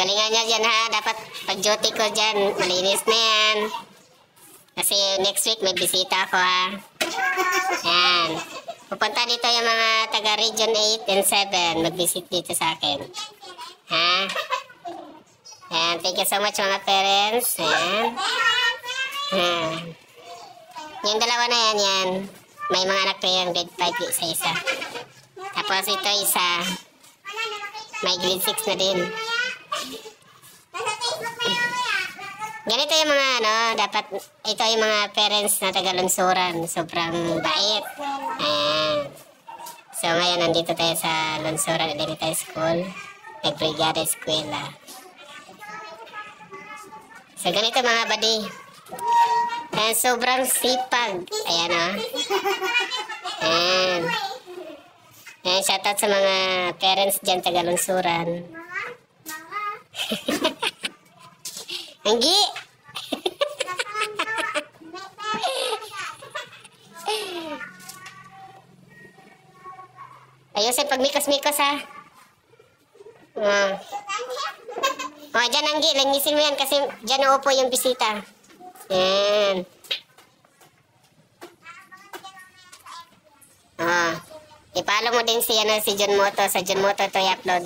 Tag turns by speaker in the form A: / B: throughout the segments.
A: Galingan nyo dyan ha. Dapat pag-duty ko dyan, malinis na yan. Kasi next week may bisita ako ha. Yan. Pupunta dito yung mga taga Region 8 and 7. Mag-visit dito sa akin. Ha? Yan. Thank you so much mga parents. Yan. Yung dalawa na yan. May mga anak na yan. Grade 5 isa-isa. Tapos ito isa. May grade 6 na din. Ganito yung mga dapat ito yung mga parents na taga-Lunsuran. Sobrang bait. Ayan. So ngayon nandito tayo sa Lunsuran Elementary School. Nag-brigada eskwela. So ganito mga buddy. Ayan, sobrang sipag. Ayan o. Ayan. Ayan, shoutout sa mga parents dyan taga-Lunsuran. Anggi! Ayusin pag mikos-mikos ha. Dyan Anggi, langisin mo yan kasi dyan uupo yung bisita. Yan. I-follow mo din si John Moto. Sa John Moto ito i-upload.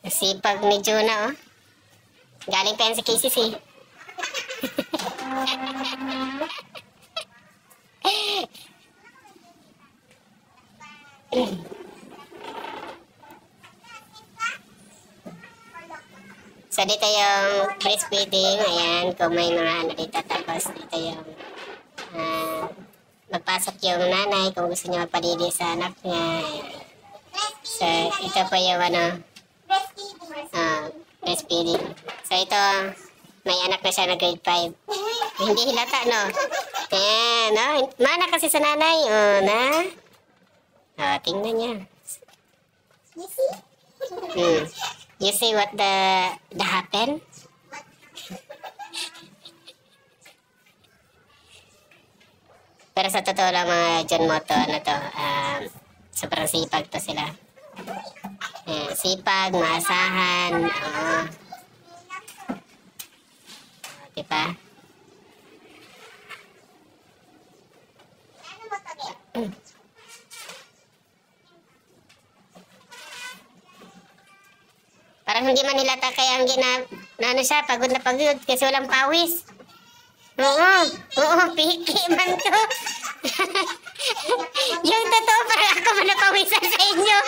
A: Sipag ni Juna oh. Galing pa yan sa KCC. So dito yung breastfeeding. Ayan, kung may mga dito. Tapos dito yung magpasok yung nanay kung gusto niya magpadidi sa anak niya. So ito po yung breastfeeding. So ito, may anak na siya na grade 5. Hindi hilata, no? Ayan, no? Mana kasi sa nanay, tingnan niya. You see what the happen? Pero sa totoo lang mga John Moto, sobrang sipag to sila. Sipag, maasahan, diba? Parang hindi man nilata kaya ang siya, pagod na pagod kasi walang pawis. Oo, piki man to. Yung totoo, parang ako man napawisan sa inyo.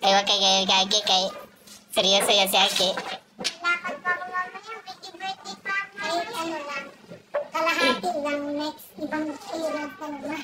A: Ay, wag kay gagi kay seryoso yan si Aki.
B: Lakad pa ako lang ngayon, birthday pa. Ay, lang. Kalahati lang next, ibang period pa naman.